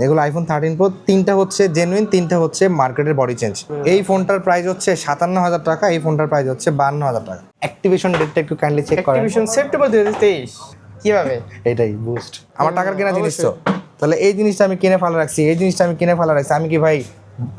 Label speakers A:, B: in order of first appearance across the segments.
A: এগুলো iPhone 13 pro, তিনটা হচ্ছে জেনুইন, তিনটা হচ্ছে মার্কেটের বডি চেঞ্জ। এই ফোনটার প্রাইস হচ্ছে 57,000 টাকা, এই ফোনটার প্রাইস হচ্ছে 52,000 টাকা। অ্যাক্টিভেশন ডেটটা একটু কাইন্ডলি চেক করেন।
B: Activation September 2023। কিভাবে?
A: এটাই বুস্ট, আমার টাকার কেনা জিনিস তো। তাহলে এই জিনিসটা আমি কিনে ফেলা রাখছি, এই জিনিসটা আমি কিনে ফেলা রাখছি, আমি কি ভাই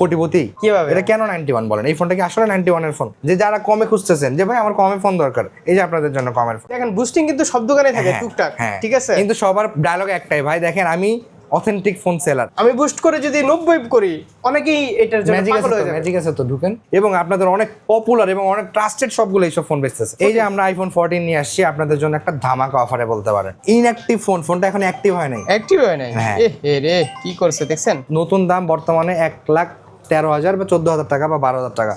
A: কোটিপতি?
B: কিভাবে?
A: এটা কেন 91 বলেন? এই ফোনটা কি আসলে 91 এর ফোন? যে যারা কমে খুঁজতেছেন যে ভাই আমার কমে ফোন দরকার, এই যে আপনাদের জন্য কমের ফোন।
B: দেখেন বুস্টিং কিন্তু সব দোকানে থাকে টুকটাক, ঠিক আছে,
A: কিন্তু সবার ডায়লগ একটাই, ভাই দেখেন আমি অথেন্টিক ফোন সেলার।
B: আমি বুস্ট করে যদি 90 করি অনেকেই এটার জন্য পাগল হয়ে যাবে।
A: ম্যাজিক আছে তো, ঢুকেন। এবং আপনাদের অনেক পপুলার এবং অনেক ট্রাস্টেড সবগুলো এইসব ফোন বেচতেছে। এই যে আমরা আইফোন 14 নিয়ে আসছি আপনাদের জন্য একটা ধামাকা অফারে বলতে পারেন। ইনঅ্যাক্টিভ ফোন, ফোনটা এখন অ্যাক্টিভ হয় নাই,
B: অ্যাক্টিভ হয় নাই। এ রে কি করছে দেখছেন?
A: নতুন দাম বর্তমানে 1,13,000 বা 14,000 টাকা বা 12,000 টাকা,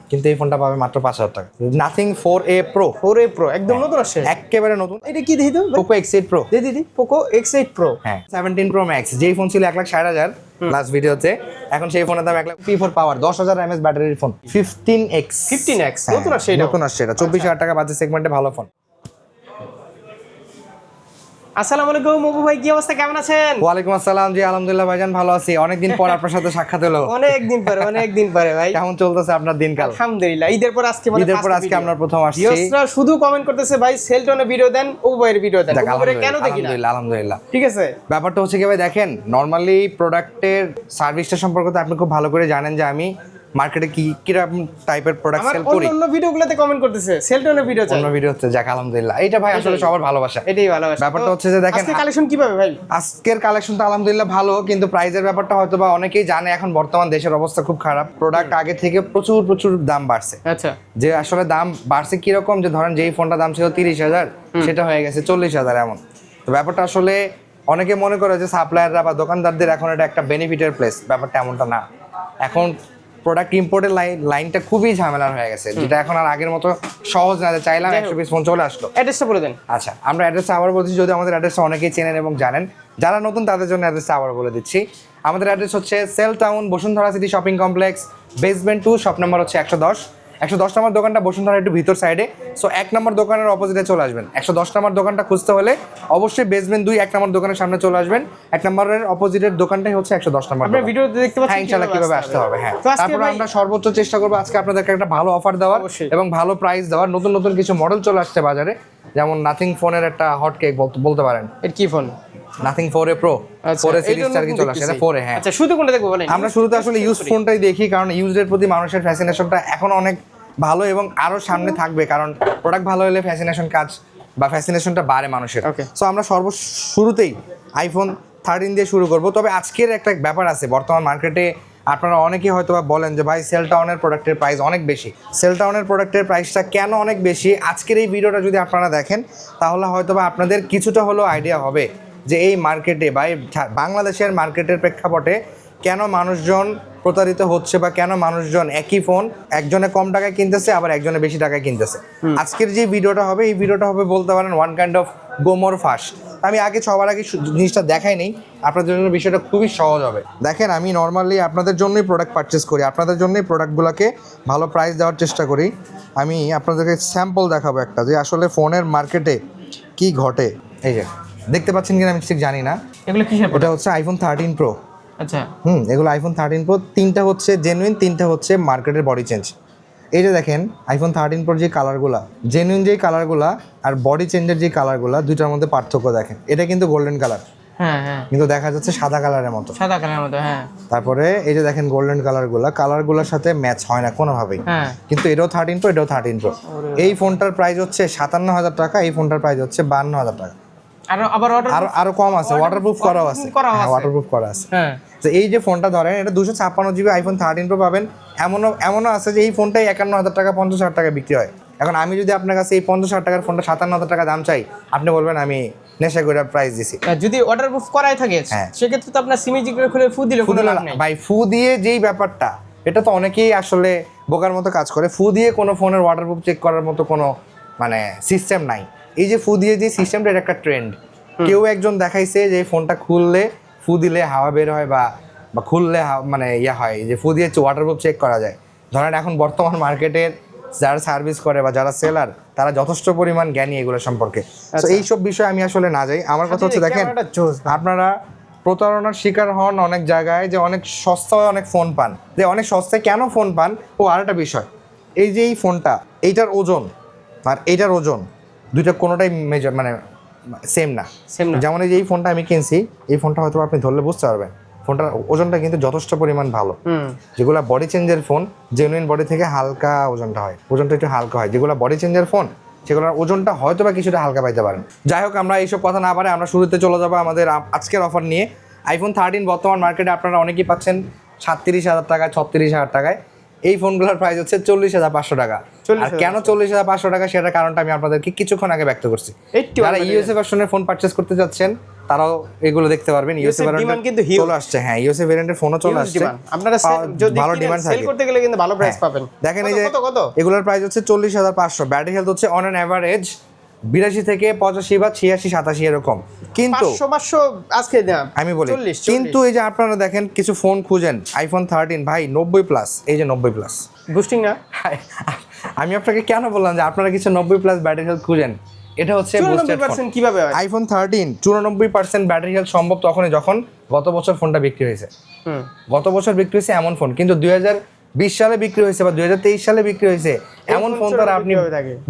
A: কিন্তু এই ফোনটা পাবে মাত্র 5,000 টাকা। Nothing 4A Pro,
B: 4A Pro একদম নতুন আসছে,
A: একেবারে নতুন।
B: এটা কি দেখি তো?
A: Poco X8 Pro,
B: দিদি Poco X8 Pro,
A: হ্যাঁ 17 Pro Max, যেই ফোন ছিল 1,60,000 লাস্ট ভিডিওতে, এখন সেই ফোনের দাম 1,00,000। P4 পাওয়ার 10,000 mAh ব্যাটারির ফোন, 15X
B: নতুন আসছে,
A: নতুন আসছে এটা 24,000 টাকা বাজেট সেগমেন্টে ভালো ফোন।
B: আসসালামু আলাইকুম মবু ভাই, কি অবস্থা, কেমন আছেন?
A: ওয়ালাইকুম আসসালাম, জি আলহামদুলিল্লাহ ভাইজান ভালো আছি। অনেকদিন পর আপনার সাথে সাক্ষাৎ হলো।
B: অনেকদিন পরে ভাই।
A: কেমন চলতেছে আপনার দিনকাল?
B: আলহামদুলিল্লাহ, ঈদের পর আজকে
A: আমরা প্রথম আসছি।
B: ভিউয়ার্সরা শুধু কমেন্ট করতেছে ভাই সেলটনের ভিডিও দেন, ওবু ভাইয়ের ভিডিও দেন, ওবু ভাইয়ের কেন দেখি না?
A: আলহামদুলিল্লাহ
B: ঠিক আছে,
A: ব্যাপারটা হচ্ছে কি ভাই, দেখেন নরমালি প্রোডাক্টের সার্ভিসটা সম্পর্কে আপনি খুব ভালো করে জানেন যে আমি মার্কেটে কি কিরকম টাইপের প্রোডাক্ট সেল করি।
B: অন্য ভিডিওগুলোতে কমেন্ট করতেছে সেলটনের ভিডিও চাই,
A: অন্য ভিডিও হচ্ছে, যাক আলহামদুলিল্লাহ, এটা ভাই আসলে সবার ভালোবাসা,
B: এটাই ভালোবাসা।
A: ব্যাপারটা হচ্ছে যে দেখেন
B: আজকে কালেকশন কিভাবে ভাই?
A: আজকের কালেকশন তো আলহামদুলিল্লাহ ভালো, কিন্তু প্রাইসের ব্যাপারটা হয়তো বা অনেকেই জানে এখন বর্তমান দেশের অবস্থা খুব খারাপ। প্রোডাক্ট আগে থেকে প্রচুর দাম বাড়ছে।
B: আচ্ছা,
A: যে আসলে দাম বাড়ছে কিরকম, যে ধরেন যেই ফোনটা দাম ছিল 30,000 সেটা হয়ে গেছে 40,000 এমন। তো ব্যাপারটা আসলে অনেকে মনে করে যে সাপ্লায়াররা বা দোকানদারদের এখন এটা একটা বেনিফিটের প্লেস, ব্যাপারটা এমনটা না। এখন প্রোডাক্ট ইম্পোর্টের লাইনটা খুবই ঝামেলার হয়ে গেছে, যেটা এখন আর আগের মতো সহজ না যে চাইলাম 100 পিস ফোন চলে আসলো।
B: অ্যাড্রেসটা বলে দেন।
A: আচ্ছা, আমরা অ্যাড্রেসটা আবার বলছি, যদি আমাদের অ্যাড্রেসটা অনেকেই চেনেন এবং জানেন, যারা নতুন তাদের জন্য অ্যাড্রেসটা আবার বলে দিচ্ছি। আমাদের অ্যাড্রেস হচ্ছে Cell Town, Bashundhara City Shopping Complex, basement 2, shop number হচ্ছে 110 নম্বর দোকানটা বসুন্ধরা একটু ভিতর সাইডে। সো 1 নম্বর দোকানের অপোজিটে চলে আসবেন। 110 নম্বর দোকানটা খুঁজতে হলে অবশ্যই বেসমেন্ট 2 1 নম্বর দোকানের সামনে চলে আসবেন। 1 নম্বরের অপোজিটের দোকানটাই হচ্ছে 110 নম্বর।
B: আপনারা ভিডিওতে দেখতে পাচ্ছেন
A: ইনশাআল্লাহ কিভাবে আসতে হবে। হ্যাঁ, তারপর আমরা সর্বোচ্চ চেষ্টা করব আজকে আপনাদেরকে একটা ভালো অফার দেওয়ার এবং ভালো প্রাইস দেওয়ার। নতুন কিছু মডেল চলে আসছে বাজারে, যেমন নাথিং ফোনের একটা হট কেক বলতে পারেন।
B: এর কি phone?
A: Nothing 4A Pro, 4A সিরিজটা কি চলে আসে, এটা 4A। হ্যাঁ,
B: আচ্ছা, শুরু কোনটা দেখবো বলেন?
A: আমরা শুরুতে আসলে ইউজ ফোনটাই দেখি, কারণ ইউজের প্রতি মানুষের ফ্যাসিনেশনটা এখন অনেক ভালো এবং আরো সামনে থাকবে, কারণ প্রোডাক্ট ভালো হলে ফ্যাসিনেশনটা বাড়ে মানুষের। সো আমরা শুরুতেই আইফোন 13 দিয়ে শুরু করব। তবে আজকের একটা ব্যাপার আছে, বর্তমান মার্কেটে আপনারা অনেকেই হয়তো বা বলেন যে ভাই সেলটাউনের প্রোডাক্টের প্রাইস অনেক বেশি। সেলটাউনের প্রোডাক্টের প্রাইসটা কেন অনেক বেশি, আজকের এই ভিডিওটা যদি আপনারা দেখেন তাহলে হয়তো বা আপনাদের কিছুটা হলেও আইডিয়া হবে যে এই মার্কেটে বা বাংলাদেশের মার্কেটের প্রেক্ষাপটে কেন মানুষজন প্রতারিত হচ্ছে, বা কেন মানুষজন একই ফোন একজনে কম টাকায় কিনতেছে আবার একজনে বেশি টাকায় কিনতেছে। আজকের যে ভিডিওটা হবে, এই ভিডিওটা হবে বলতে পারেন ওয়ান কাইন্ড অফ গোমর ফাঁস। আমি সবার আগে জিনিসটা দেখাই নেই, আপনাদের জন্য বিষয়টা খুবই সহজ হবে। দেখেন, আমি নর্মালি আপনাদের জন্যই প্রোডাক্ট পারচেস করি, আপনাদের জন্যই প্রোডাক্টগুলোকে ভালো প্রাইস দেওয়ার চেষ্টা করি। আমি আপনাদেরকে স্যাম্পল দেখাবো একটা, যে আসলে ফোনের মার্কেটে কি ঘটে। এই যে দেখতে পাচ্ছেন কিনা আমি ঠিক জানি না,
B: এগুলো কিসের?
A: এটা হচ্ছে আইফোন 13 প্রো।
B: আচ্ছা,
A: এগুলো আইফোন 13 প্রো, তিনটা হচ্ছে জেনুইন, তিনটা হচ্ছে মার্কেটের বডি চেঞ্জ। এই যে দেখেন আইফোন 13 প্রোর যে কালারগুলা, জেনুইন যেই কালারগুলা আর বডি চেঞ্জের যে কালারগুলা, দুইটার মধ্যে পার্থক্য দেখেন। এটা কিন্তু গোল্ডেন কালার,
B: হ্যাঁ,
A: কিন্তু দেখা যাচ্ছে সাদা কালারের মতো।
B: হ্যাঁ।
A: তারপরে এই যে দেখেন গোল্ডেন কালারগুলোর সাথে ম্যাচ হয় না কোনোভাবেই। কিন্তু এটাও 13 প্রো, এটাও 13 প্রো। এই ফোনটার প্রাইস হচ্ছে 57,000 টাকা, এই ফোনটার প্রাইস হচ্ছে 52,000 টাকা। আরো কম আছে, ওয়াটারপ্রুফ করা আছে। হ্যাঁ, ওয়াটারপ্রুফ করা আছে। তো এই যে ফোনটা ধরেন, এটা 256 জিবি আইফোন 13 প্রো পাবেন। এমনও আছে যে এই ফোনটাই 51,000 টাকা 50,000 টাকা বিক্রি হয়। এখন আমি যদি আপনার কাছে এই 50,000 টাকার ফোনটা 57,000 টাকা দাম চাই, আপনি বলবেন আমি নেশা করে প্রাইস দিছি।
B: যদি ওয়াটারপ্রুফ করাই থাকে সেক্ষেত্রে তো আপনার সিমিজি করে খুলে ফু দিলে
A: ভাই, ফু দিয়ে যেই ব্যাপারটা, এটা তো অনেকেই আসলে বোকার মতো কাজ করে। ফু দিয়ে কোনো ফোনের ওয়াটারপ্রুফ চেক করার মতো কোনো সিস্টেম নাই। এই যে ফু দিয়ে যে সিস্টেমটা, এটা একটা ট্রেন্ড। কেউ একজন দেখাইছে যে ফোনটা খুললে ফু দিলে হাওয়া বের হয়, বা খুললে হয়, যে ফু দিয়ে ওয়াটারপ্রুফ চেক করা যায়। ধরেন এখন বর্তমান মার্কেটের যারা সার্ভিস করে বা যারা সেলার, তারা যথেষ্ট পরিমাণ জ্ঞানী এগুলো সম্পর্কে। তো এইসব বিষয়ে আমি আসলে না যাই। আমার কথা হচ্ছে, দেখেন আপনারা প্রতারণার শিকার হন অনেক জায়গায়, যে অনেক সস্তায় অনেক ফোন পান। যে অনেক সস্তায় কেন ফোন পান, ও আরেকটা বিষয়, এই যে এই ফোনটা, এইটার ওজন আর এইটার ওজন দুইটা কোনোটাই মেজার মানে সেম না। যেমন এই যে এই ফোনটা আমি কিনছি, এই ফোনটা হয়তো আপনি ধরলে বুঝতে পারবেন ফোনটার ওজনটা কিন্তু যথেষ্ট পরিমাণ ভালো। যেগুলো বডি চেঞ্জের ফোন, জেনুইন বডি থেকে হালকা ওজনটা হয়, ওজনটা একটু হালকা হয়। যেগুলো বডি চেঞ্জের ফোন সেগুলোর ওজনটা হয়তো বা কিছুটা হালকা পাইতে পারেন। যাই হোক, আমরা এইসব কথা না পারে আমরা শুরুতে চলে যাবো আমাদের আজকের অফার নিয়ে। আইফোন 13 বর্তমান মার্কেটে আপনারা অনেকেই পাচ্ছেন 37,000 টাকায়, 36,000 টাকায়। এই ফোনগুলোর প্রাইস হচ্ছে 40,500 টাকা। আর কেন 40,500 টাকা সেটার কারণটা আমি আপনাদেরকে কিছুক্ষণ আগে ব্যক্ত করছি। যারা ইউএসএ ভার্সনের ফোন পারচেজ করতে যাচ্ছেন তারাও এগুলো দেখতে পারবেন। ইউএসএ ভ্যারিয়েন্ট কিন্তু চলে আসছে, হ্যাঁ ইউএসএ ভ্যারিয়েন্টের ফোনও চলে আসছে।
B: আপনারা যদি
A: ভালো ডিমান্ড থাকে,
B: সেল করতে গেলে কিন্তু ভালো প্রাইস পাবেন।
A: দেখেন এই যে এগুলোর প্রাইস হচ্ছে 40,500। ব্যাটারি হেলথ হচ্ছে অন অ্যান এভারেজ 82 থেকে 85 বা 86 87 এরকম। কিন্তু
B: 500 আজকে দাম
A: আমি বলি, কিন্তু এই যে আপনারা দেখেন কিছু ফোন খুঁজেন আইফোন 13 ভাই 90 প্লাস, এই যে 90 প্লাস
B: বুস্টিং না।
A: আমি আপনাকে কেন বললাম যে আপনারা কিছু 90 প্লাস ব্যাটারি হেলথ খুঁজেন, এটা হচ্ছে
B: 94% কিভাবে হয়?
A: আইফোন 13 94% ব্যাটারি হেলথ সম্ভব তখনই যখন গত বছর ফোনটা বিক্রি হয়েছে। গত বছর বিক্রি হয়েছে এমন ফোন, কিন্তু 2020 সালে বিক্রি হয়েছে বা 2023 সালে বিক্রি হয়েছে এমন ফোন তো আপনি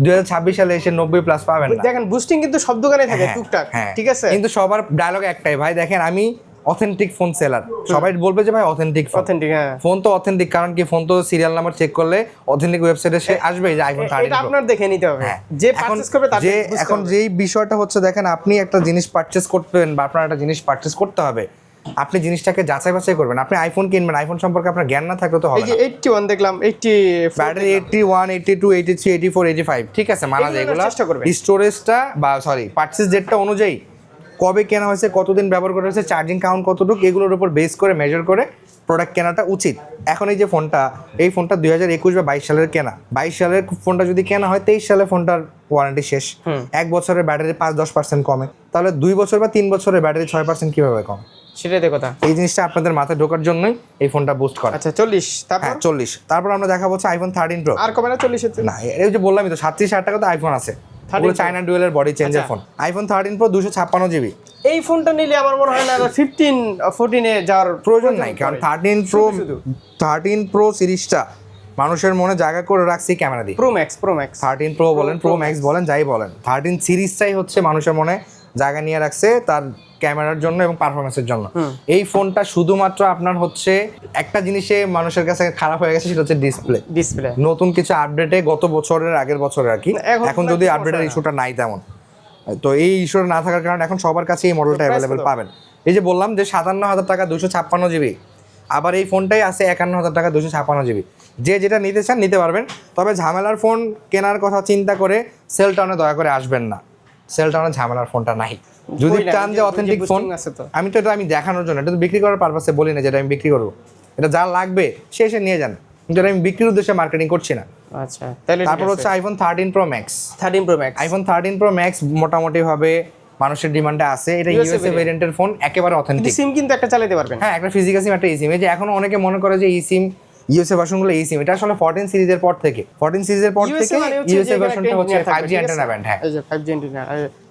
A: 2026 সালে এসে 90 প্লাস পাবেন না।
B: দেখেন বুস্টিং কিন্তু সব দোকানে থাকে টুকটাক, ঠিক আছে,
A: কিন্তু সবার ডায়লগ একটাই, ভাই দেখেন আমি অথেন্টিক ফোন সেলার, সবাই বলবে যে ভাই অথেন্টিক ফোন তো অথেন্টিক, কারণ কি ফোন তো সিরিয়াল নাম্বার চেক করলে অথেন্টিক ওয়েবসাইটে সে আসবে যে আইফোন 13
B: এটা আপনার দেখে নিতে হবে, যে পারচেজ করবে তার
A: যে এখন যেই বিষয়টা হচ্ছে, দেখেন আপনি একটা জিনিস পারচেজ করবেন বা আপনার একটা জিনিস পারচেজ করতে হবে, আপনি জিনিসটাকে যাচাই বাছাই করবেন। আপনি আইফোন কিনবেন, আইফোন সম্পর্কে আপনার জ্ঞান না থাকলে তো হবে না।
B: এই যে 81 দেখলাম, 80
A: ব্যাটারি 81 82 83 84 85 ঠিক আছে, মানা যায় এগুলো। স্টোরেজটা বা সরি পারচেজ ডেটটা অনুযায়ী কবে কেনা হয়েছে, কতদিন ব্যবহার করা হয়েছে, চার্জিং কাউন্ট কতটুকু, এগুলোর উপর বেস করে মেজার করে প্রোডাক্ট কেনাটা উচিত। এখন এই যে ফোনটা, এই ফোনটা 2021 বা 22 সালের কেনা, 22 সালের ফোনটা যদি কেনা হয় 23 সালে ফোনটার ওয়ারেন্টি শেষ। 1 বছরের ব্যাটারি 5-10% কমে, তাহলে 2 বছর বা 3 বছরের ব্যাটারি 6% কিভাবে কম?
B: সেটাই তো কথা।
A: এই জিনিসটা আপনাদের মাথায় ঢোকার জন্যই এই ফোনটা বুস্ট করা।
B: আচ্ছা 40, তারপর
A: 40, তারপর আমরা দেখাবো হচ্ছে আইফোন 13 প্রো।
B: আর কমে না 40 এর?
A: না, এই যে বললামই তো 37,000 টাকা তো আইফোন আছে, ওগুলো চায়না ডুয়েলের বডি চেঞ্জের ফোন। IPhone 13 pro 256 GB.
B: এই ফোনটা নিলে আমার মনে হয় না 15 14 এ যাওয়ার
A: প্রয়োজন নাই, কারণ 13 প্রো সিরিজটা মানুষের মনে জায়গা করে রাখছি ক্যামেরা দিয়ে।
B: প্রো ম্যাক্স
A: 13 প্রো বলেন, প্রো ম্যাক্স বলেন, যাই বলেন, 13 সিরিজটাই হচ্ছে মানুষের মনে জায়গা নিয়ে রাখছে তার ক্যামেরার জন্য এবং পারফরমেন্সের জন্য। এই ফোনটা শুধুমাত্র আপনার হচ্ছে একটা জিনিসে মানুষের কাছে খারাপ হয়ে গেছে, সেটা হচ্ছে ডিসপ্লে। নতুন কিছু আপডেটে গত বছরের আগের বছরের আর কি, এখন যদি আপডেটের ইস্যুটা নাই তেমন, তো এই ইস্যুটা না থাকার কারণে এখন সবার কাছে এই মডেলটা অ্যাভেলেবেল পাবেন। এই যে বললাম যে 57,000 টাকা 256 জিবি, আবার এই ফোনটাই আছে 51,000 টাকা 256 জিবি। যে যেটা নিতে চান নিতে পারবেন, তবে ঝামেলার ফোন কেনার কথা চিন্তা করে সেল টাউনে দয়া করে আসবেন না। সেল টাউনে ঝামেলার ফোনটা নাই। যদি চান যে অথেন্টিক ফোন, আমি তো এটা আমি দেখানোর জন্য, এটা তো বিক্রি করার পারপাসে বলি না যেটা আমি বিক্রি করবো, এটা যা লাগবে সে এসে নিয়ে যান, কিন্তু আমি বিক্রির উদ্দেশ্যে মার্কেটিং করছি না।
B: আচ্ছা, তাহলে
A: তারপর হচ্ছে iPhone 13 pro max. IPhone 13 pro max মোটামুটি ভাবে মানুষের ডিমান্ডে আছে। এটা ইউএসএ ভেরিয়েন্টের ফোন, একেবারে অথেন্টিক।
B: সিম কিন্তু একটা চালাতে পারবেন,
A: হ্যাঁ একটা ফিজিক্যাল সিম, একটা ই সিম। এই যে এখন অনেকে মনে করে যে ই সিম ইউএসএ ভার্সনগুলো এই সিম, এটা আসলে 14 সিরিজের পর থেকে ইউএসএ ভার্সনটা হচ্ছে 5G অ্যান্টেনা ব্যান্ড। হ্যাঁ এই যে 5G অ্যান্টেনা,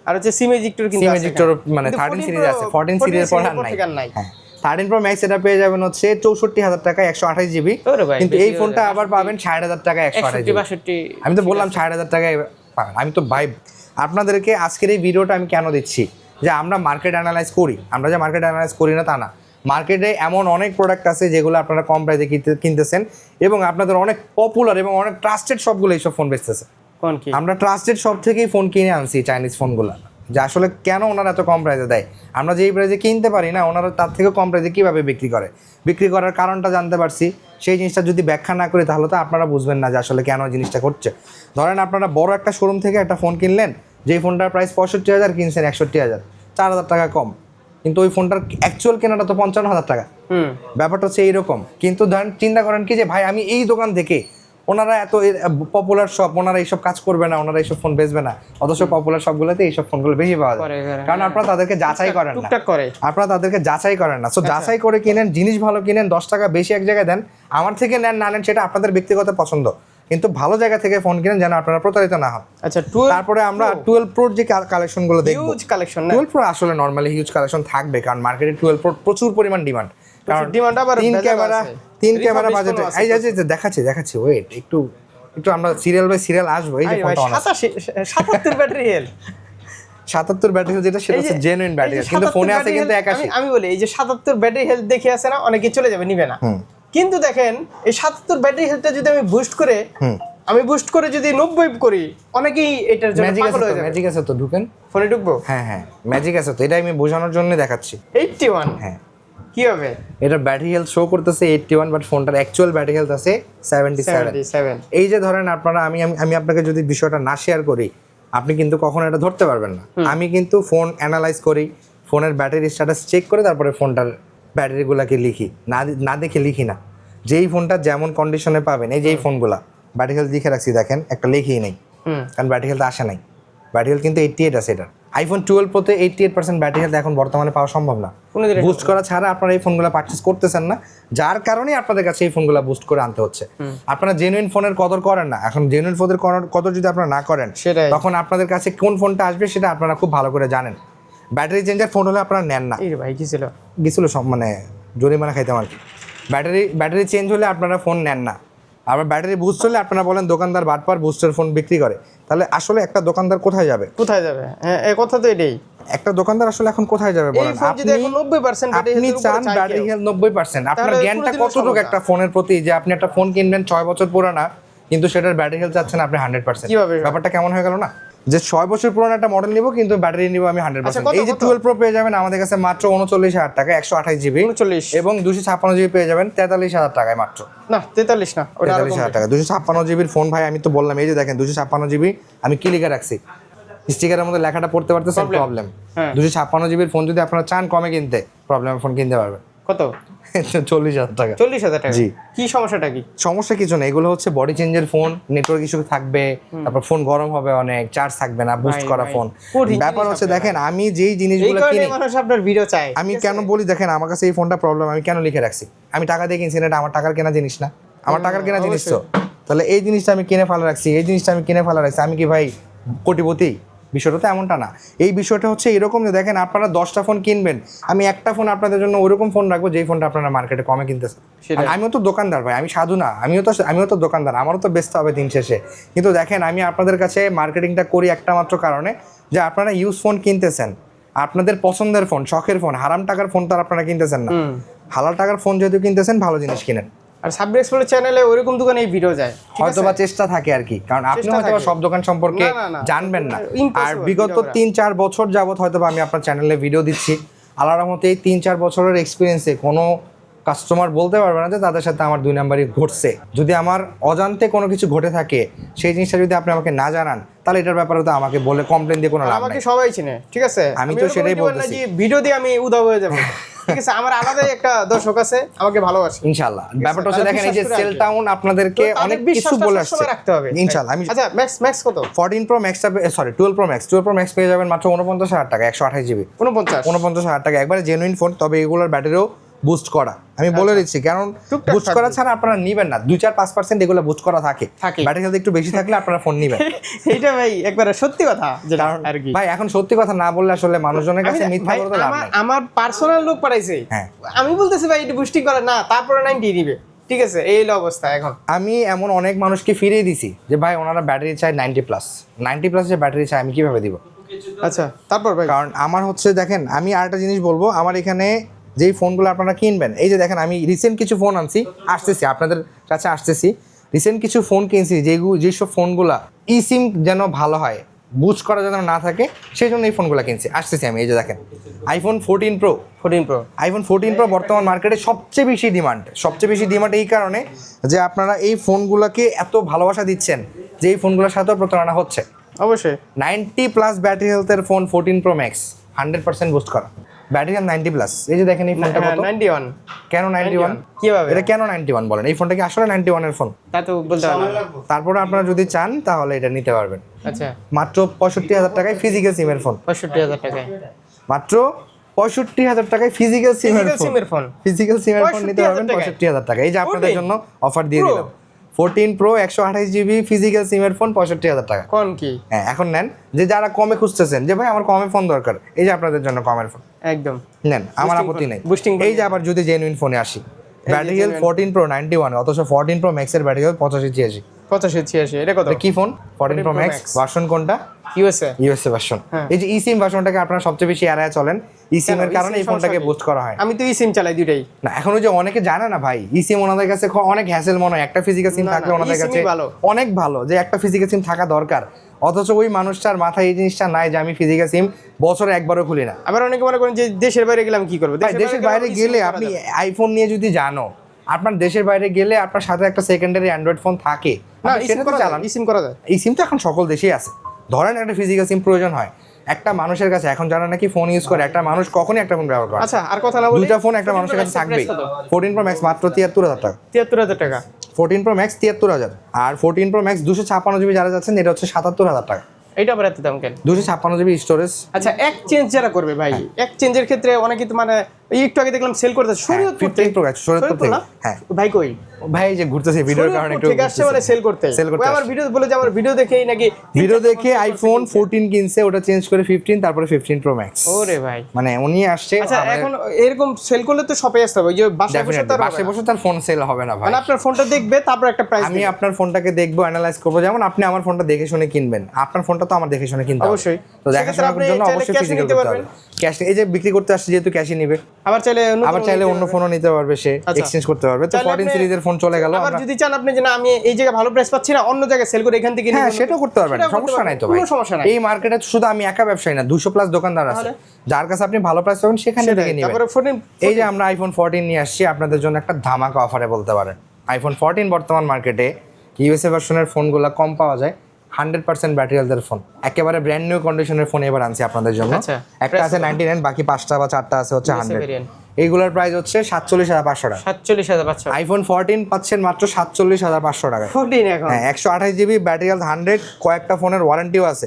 A: আর হচ্ছে সিম এজেক্টর কিন্তু আছে, সিম এজেক্টর মানে 13 সিরিজ আছে, 14 সিরিজের পর আর নাই। 13 প্রো ম্যাক্স এটা পেয়ে যাবেন হচ্ছে 64,000 টাকা 128 জিবি, কিন্তু এই ফোনটা আবার পাবেন 60,000 টাকা 128 জিবি। আমি তো বললাম 60,000 টাকায় পাবেন। আমি তো ভাই আপনাদেরকে আজকের এই ভিডিওটা আমি কেন দিচ্ছি, যে আমরা মার্কেট অ্যানালাইজ করি, আমরা যে মার্কেট অ্যানালাইজ করি না তা না, মার্কেটে এমন অনেক প্রোডাক্ট আছে যেগুলো আপনারা কম প্রাইসে কিনতেছেন এবং আপনাদের অনেক পপুলার এবং অনেক ট্রাস্টেড শপগুলো এইসব ফোন বেচতেছে। আমরা ট্রাস্টেড শপ থেকেই ফোন কিনে আনছি, চাইনিজ ফোনগুলো, যে আসলে কেন ওনারা এত কম প্রাইসে দেয়, আমরা যেই প্রাইসে কিনতে পারি না ওনারা তার থেকে কম প্রাইসে কীভাবে বিক্রি করে, বিক্রি করার কারণটা জানতে পারছি। সেই জিনিসটা যদি ব্যাখ্যা না করি তাহলে তো আপনারা বুঝবেন না যে আসলে কেন জিনিসটা করছে। ধরেন আপনারা বড় একটা শোরুম থেকে একটা ফোন কিনলেন, যেই ফোনটার প্রাইস 65,000, কিনছেন 61,000, 4,000 টাকা কম, কিন্তু ওই ফোনটার অ্যাকচুয়াল কেনাটা তো 55,000 টাকা। ব্যাপারটা হচ্ছে এইরকম। কিন্তু ধরেন চিন্তা করেন কি যে ভাই আমি এই দোকান থেকে, ওনারা এত পপুলার শপ, ওনারা এইসব কাজ করবে না, ওনারা এইসব ফোন বেচবে না, অথচ পপুলার শপগুলোতে এইসব ফোনগুলো বেশি পাওয়া যায়, কারণ আপনারা তাদেরকে যাচাই করেন না, আপনারা তাদেরকে যাচাই করেন না। সো যাচাই করে কিনেন, জিনিস ভালো কিনেন, 10 টাকা বেশি এক জায়গায় দেন, আমার থেকে নেন না নেন সেটা আপনাদের ব্যক্তিগত পছন্দ, কিন্তু ভালো জায়গা থেকে ফোন কিনেন যেন আপনারা প্রতারিত না হন।
B: আচ্ছা,
A: তারপরে আমরা 12 প্রোর যে কালেকশনগুলো দেখব।
B: হিউজ কালেকশন না?
A: 12 প্রো আসলে নরমালি হিউজ কালেকশন থাকবে, কারণ মার্কেটে 12 প্রো প্রচুর পরিমাণ ডিমান্ড। কারণ
B: ডিমান্ড আবার
A: তিন ক্যামেরা বাজেটে এই যে দেখাচ্ছি ওয়েট একটু আমরা সিরিয়াল বাই সিরিয়াল আসবো। এই যে ফোনটা
B: 77 ব্যাটারি হেলথ,
A: 77 ব্যাটারি হেলথ, যেটা সেটা হচ্ছে জেনুইন ব্যাটারি, কিন্তু ফোনে আছে কিন্তু 81।
B: আমি বলি এই যে 77 ব্যাটারি হেলথ দেখে আছে না, অনেকে চলে যাবে নিবে না, কিন্তু দেখেন এই 77 ব্যাটারি হেলথটা যদি আমি বুস্ট করে যদি 90 করি, অনেকেই এটার জন্য পাগল হয়ে যাবে।
A: ম্যাজিক আছে তো, ঢুকেন
B: ফোনে ঢুকবো।
A: হ্যাঁ ম্যাজিক আছে তো, এটা আমি বোঝানোর জন্য দেখাচ্ছি।
B: 81
A: হ্যাঁ,
B: কি হবে?
A: এটা ব্যাটারি হেলথ শো করতেছে 81, বাট ফোনটার অ্যাকচুয়াল ব্যাটারি হেলথ আছে 77। এই যে ধরেন আপনারা, আমি আপনাকে যদি বিষয়টা না শেয়ার করি, আপনি কিন্তু কখনো এটা ধরতে পারবেন না। আমি কিন্তু ফোন অ্যানালাইজ করি, ফোনের ব্যাটারি স্ট্যাটাস চেক করে তারপরে ফোনটার ব্যাটারিগুলোকে লিখি, না দেখে লিখি না। যেই ফোনটা যেমন কন্ডিশনে পাবেন, এই যেই ফোনগুলা ব্যাটারি হেলথ লিখে রাখছি দেখেন, একটা লিখেই নেই, কারণ ব্যাটারি হেলথ আসে নাই। ব্যাটারি হেলথ কিন্তু 88 আছে। এটা আইফোন 12 প্রোতে 88% ব্যাটারি হেলথ এখন বর্তমানে পাওয়া সম্ভব না। বুস্ট করা ছাড়া আপনারা এই ফোনগুলো পারচেজ করতেছেন না, যার কারণে আপনাদের কাছে এই ফোনগুলো বুস্ট করে আনতে হচ্ছে। আপনারা জেনুইন ফোনের কদর করেন না। এখন জেনুইন ফোনের কদর যদি আপনারা না করেন, তখন আপনাদের কাছে কোন ফোনটা আসবে সেটা আপনারা খুব ভালো করে জানেন। ব্যাটারি চেঞ্জার ফোন হলে আপনারা নেন না।
B: ভাই
A: গেছিল সব, মানে জরিমানা খাইতাম আর কি। ব্যাটারি চেঞ্জ হলে আপনারা ফোন নেন না। আবার ব্যাটারি বুস্ট হলে আপনারা বলেন দোকানদার বাটপার, বুস্টের ফোন বিক্রি করে। তাহলে আসলে একটা দোকানদার কোথায় যাবে?
B: এই কথা তো এটাই।
A: একটা দোকানদার আসলে এখন কোথায় যাবে বলেন? আপনি চান ব্যাটারি হেলথ 90%, আপনার জ্ঞানটা কতটুকু একটা ফোনের প্রতি, যে আপনি একটা ফোন কিনবেন 6 বছর পুরানা, কিন্তু সেটার ব্যাটারি হেলথ চাচ্ছেন আপনি 100%। ব্যাপারটা কেমন হয়ে গেল না? যে 6 বছর পুরানো একটা মডেল নিব, কিন্তু ব্যাটারি নিব আমি 100%। এই যে 12 প্রো পেয়ে যাবেন আমাদের কাছে মাত্র 39,000 টাকা, 128 জিবি এবং 256 জিবি পেয়ে যাবেন 43,000 টাকায় মাত্র।
B: না 43 না, ওটা
A: 43,000 টাকা 256 জিবির ফোন ভাই। আমি তো বললাম, এই যে দেখেন 256 জিবি, আমি কি লিখে রাখছি, স্টিকারের মধ্যে লেখাটা পড়তে পারতেছেন, প্রবলেম। 256 জিবির ফোন যদি আপনারা চান কমে কিনতে, প্রবলেম ফোন কিনতে পারবেন।
B: কত?
A: 40,000 টাকা।
B: 40,000 টাকা?
A: জি।
B: কি সমস্যাটা কি?
A: সমস্যা কিছু না, এগুলো হচ্ছে বডি চেঞ্জের ফোন, নেটওয়ার্ক ইস্যু থাকবে, তারপর ফোন গরম হবে অনেক, চার্জ থাকবে না, বুস্ট করা ফোন। ব্যাপার হচ্ছে দেখেন, আমি যেই জিনিসগুলো কিনি,
B: মানুষ আপনার ভিডিও চায়,
A: আমি কেন বলি দেখেন, আমার কাছে এই ফোনটা প্রবলেম, আমি কেন লিখে রাখছি, আমি টাকা দিয়ে কিনছি না, এটা আমার টাকার কেনা জিনিস না, আমার টাকার কেনা জিনিস তো। তাহলে এই জিনিসটা আমি কিনে ফেলা রাখছি, আমি কি ভাই কোটিপতি? বিষয়টা তো এমনটা না। এই বিষয়টা হচ্ছে এরকম যে দেখেন, আপনারা 10টা ফোন কিনবেন, আমি একটা ফোন আপনাদের জন্য ওইরকম ফোন রাখবো যেই ফোনটা আপনারা মার্কেটে কমে কিনতেছেন। আমিও তো দোকানদার ভাই, আমি সাধু না, আমিও তো দোকানদার, আমারও তো বেচতে হবে দিন শেষে। কিন্তু দেখেন, আমি আপনাদের কাছে মার্কেটিংটা করি একটা মাত্র কারণে, যে আপনারা ইউজ ফোন কিনতেছেন, আপনাদের পছন্দের ফোন, শখের ফোন, হারাম টাকার ফোন তো আপনারা কিনতেছেন না। হালাল টাকার ফোন যেহেতু কিনতেছেন, ভালো জিনিস কিনেন।
B: আর সাব্বির এক্সপ্লোর চ্যানেলে ওইরকম দোকানে এই ভিডিও যায়,
A: হয়তোবা চেষ্টা থাকে আর কি, কারণ আপনি হয়তোবা সব দোকান সম্পর্কে জানবেন না। আর বিগত 3-4 বছর যাবত হয়তোবা আমি আপনার চ্যানেলে ভিডিও দিচ্ছি, আল্লাহর রহমতে এই 3-4 বছরের এক্সপিরিয়েন্সে কোনো কাস্টমার বলতে পারবে না যে তাদের সাথে আমার 2 নাম্বারই ঘটছে। যদি আমার অজান্তে কোনো কিছু ঘটে থাকে, সেই জিনিসটা যদি আপনি আমাকে না জানান, তাহলে এটার ব্যাপারে তো আমাকে বলে কমপ্লেন দিয়ে কোনো লাভ নাই।
B: আমাকে সবাই চিনে, ঠিক আছে?
A: আমি তো সেটাই বলতেছি,
B: ভিডিও দিয়ে আমি উদাও হয়ে যাব, ঠিক আছে? আমার আলাদাই একটা দর্শক আছে, আমাকে ভালোবাসে
A: ইনশাআল্লাহ। ব্যাপারটা হচ্ছে দেখেন, এই যে সেল টাউন আপনাদেরকে অনেক কিছু বলে আসছে,
B: রাখতে হবে
A: ইনশাআল্লাহ।
B: আচ্ছা, ম্যাক্স কত?
A: 14 প্রো ম্যাক্সটা, সরি 12 প্রো ম্যাক্স পেয়ে যাবেন মাত্র 49,000 টাকা, 128 জিবি, 49,000 টাকা, একবারে জেনুইন ফোন। তবে এগুলোর ব্যাটারিও বুস্ট করা, আমি বলে দিচ্ছি, কারণ বুস্ট করা ছাড়া আপনারা নিবেন না। 2-4-5% এগুলো বুস্ট করা থাকে, ব্যাটারি হেলথ একটু বেশি থাকলে আপনারা ফোন নিবেন।
B: এইটা ভাই একবারে সত্যি কথা, যেটা আর কি
A: ভাই, এখন সত্যি কথা না বললে আসলে মানুষজনের কাছে মিথ্যা বলতে লাভ নাই।
B: আমার পার্সোনাল লোক পাঠাইছে, আমি বলতেছি ভাই এটা বুস্টিং করে না, তারপরে 90 দিবে, ঠিক আছে? এই অবস্থা এখন। আমি
A: এমন অনেক মানুষকে ফিরিয়ে দিছি যে ভাই ওনারা ব্যাটারি চাই 90+ যে ব্যাটারি চাই, আমি কিভাবে দিব?
B: আচ্ছা, তারপর ভাই,
A: কারণ আমার হচ্ছে দেখেন, আমি আরেকটা জিনিস বলবো, আমার এখানে যেই ফোনগুলো আপনারা কিনবেন, এই যে দেখেন, আমি রিসেন্ট কিছু ফোন আসতেছি আপনাদের কাছে, রিসেন্ট কিছু ফোন কিনছি, যেসব ফোনগুলা ই সিম যেন ভালো হয়, বুস্ট করা যেন না থাকে, সেই জন্য এই ফোনগুলো কিনছি। আসতেছি আমি, এই যে দেখেন আইফোন 14 প্রো বর্তমান মার্কেটে সবচেয়ে বেশি ডিমান্ড এই কারণে যে আপনারা এই ফোনগুলোকে এত ভালোবাসা দিচ্ছেন যে এই ফোনগুলোর সাথেও প্রতারণা হচ্ছে।
B: অবশ্যই
A: 90+ ব্যাটারি হেলথের ফোন 14 প্রো ম্যাক্স 100% বুস্ট করা, ব্যাটারি হেলথ 90+। এই যে দেখেন এই ফোনটা কত?
B: 91।
A: কেন 91?
B: কিভাবে
A: এটা কেন 91 বলেন? এই ফোনটা কি আসলে 91 এর ফোন?
B: তা তো বলতে হবে।
A: তারপরে আপনারা যদি চান তাহলে এটা নিতে পারবেন।
B: আচ্ছা,
A: মাত্র 65,000 টাকায় ফিজিক্যাল সিমের ফোন,
B: 65,000 টাকায়,
A: মাত্র 65,000 টাকায় ফিজিক্যাল সিমের ফোন নিতে পারবেন 65,000 টাকা। এই যে আপনাদের জন্য অফার দিয়ে দিলাম, 14 প্রো 128 জিবি ফিজিক্যাল সিমের ফোন 65,000 টাকা।
B: কোন কি?
A: হ্যাঁ এখন নেন, যে যারা কমে খুঁজতেছেন যে ভাই আমার কমে ফোন দরকার, এই যে আপনাদের জন্য কমের ফোন
B: একদম
A: নেন, আমার আপত্তি নেই।
B: বুস্টিং
A: এই যে আবার যদি জেনুইন ফোনে আসি, ব্যাটারি হেলথ 14 প্রো 91, অথচ 14 প্রো ম্যাক্স এর ব্যাটারি হেলথ 85-86।
B: 85-86 এটা কত?
A: কি ফোন? 14 প্রো ম্যাক্স ভার্সন কোনটা?
B: USA
A: version. এই যে eSIM ভার্সনটাকে আপনারা সবচেয়ে বেশি এড়ায় চলেন, eSIM এর কারণে এই ফোনটাকে বুস্ট করা হয়।
B: আমি তো eSIM চালাই দুইটাই।
A: না এখন ওই যে অনেকে জানে না ভাই, eSIM ওনাদের কাছে অনেক হ্যাসেল মনে হয়, একটা ফিজিক্যাল সিম থাকলে ওনাদের কাছে অনেক ভালো যে একটা ফিজিক্যাল সিম থাকা দরকার, অথচ ওই মানুষটার মাথায় এই জিনিসটা নাই যে আমি ফিজিক্যাল সিম বছরে একবারও খুলি না।
B: আবার অনেকে মনে করেন যে দেশের বাইরে গেলাম কি করব?
A: দেশের বাইরে গেলে আপনি আইফোন নিয়ে যদি জানো, আপনার দেশের বাইরে গেলে আপনার সাথে একটা সেকেন্ডারি অ্যান্ড্রয়েড ফোন থাকে,
B: সেটা তো চালান, eSIM করা যায়।
A: এই সিম তো এখন সকল দেশেই আছে। ধরেন একটা ফিজিক্যাল সিম প্রয়োজন হয় একটা মানুষের কাছে, এখন যারা নাকি ফোন ইউজ করে, একটা মানুষ কখনই একটা ফোন ব্যবহার করে।
B: আচ্ছা আর কথা না বলি,
A: দুইটা ফোন একটা মানুষের কাছে থাকবেই। 14 প্রো ম্যাক্স মাত্র 73,000 টাকা।
B: 73,000 টাকা।
A: 14 প্রো ম্যাক্স 73,000, আর 14 প্রো ম্যাক্স 256 জিবি যারা যাচ্ছেন এটা হচ্ছে 77,000 টাকা।
B: এইটা আবার এত দাম কেন?
A: 256 জিবি স্টোরেজ।
B: আচ্ছা এক্সচেঞ্জ যারা করবে ভাই, এক্সচেঞ্জের ক্ষেত্রে অনেকে তো মানে একটু আগে দেখলাম সেল করতে শরীয়তপুর
A: 15 প্রো ম্যাক্স শরীয়তপুর থেকে। হ্যাঁ
B: ভাই কই
A: ভাই যে ঘুরতেছে ভিডিওর কারণে একটু
B: ঠিক আসছে মানে সেল করতে। আমার ভিডিও বলে যে আমার ভিডিও দেখেই নাকি
A: ভিডিও দেখে আইফোন 14 কিনছে, ওটা চেঞ্জ করে 15, তারপরে 15 প্রো ম্যাক্স।
B: ওরে ভাই
A: মানে উনি আসছে।
B: আচ্ছা এখন এরকম সেল করলে তো শপে আসতে হবে, ওই যে বাসায় বসে তার
A: বাসায় বসে তার ফোন সেল হবে না ভাই।
B: মানে আপনার ফোনটা দেখবে তারপর একটা প্রাইস
A: আমি আপনার ফোনটাকে দেখবো, অ্যানালাইজ করবো, যেমন আপনি আমার ফোনটা দেখে শুনে কিনবেন, আপনার ফোনটা তো আমার দেখে শুনে কিনতে হবে
B: অবশ্যই।
A: তো দেখাশোনার জন্য অবশ্যই ফিজিক্যাল করতে হবে। ক্যাশ এই যে বিক্রি করতে আসছে যেহেতু ক্যাশই নিবে,
B: আবার চাইলে
A: অন্য ফোনও নিতে পারবে, সে এক্সচেঞ্জ করতে পারবে। তো 14 সিরিজের ফোন চলে গেল।
B: আবার যদি চান আপনি যে না আমি এই জায়গায় ভালো প্রাইস পাচ্ছি না, অন্য জায়গায় সেল করে এখান থেকে
A: হ্যাঁ সেটাও করতে পারবেন, সমস্যা নাই তো ভাই। এই মার্কেটে শুধু আমি একা ব্যবসায়ী না, 200 প্লাস দোকানদার আছে, যার কাছে আপনি ভালো প্রাইস পাবেন সেখান থেকে নিবেন। এই যে আমরা আইফোন 14 নিয়ে আসছি আপনাদের জন্য একটা ধামাকা অফারে বলতে পারেন। আইফোন 14 বর্তমান মার্কেটে ইউএসএ ভার্সনের ফোনগুলো কম পাওয়া যায়, 100% ব্যাটারি হেলথের ফোন, একেবারে ব্র্যান্ড নিউ কন্ডিশনের ফোন এবার আনছি আপনাদের জন্য। একটা আছে 99, বাকি 5টা বা 4টা আছে হচ্ছে 100। এইগুলোর প্রাইস হচ্ছে 47,500 টাকা।
B: 47,500।
A: আইফোন 14 পাচ্ছেন মাত্র 47,500 টাকা।
B: 14 এখন
A: হ্যাঁ 128 জিবি ব্যাটারি হেলথ 100, কয়েকটা ফোনের ওয়ারেন্টিও আছে,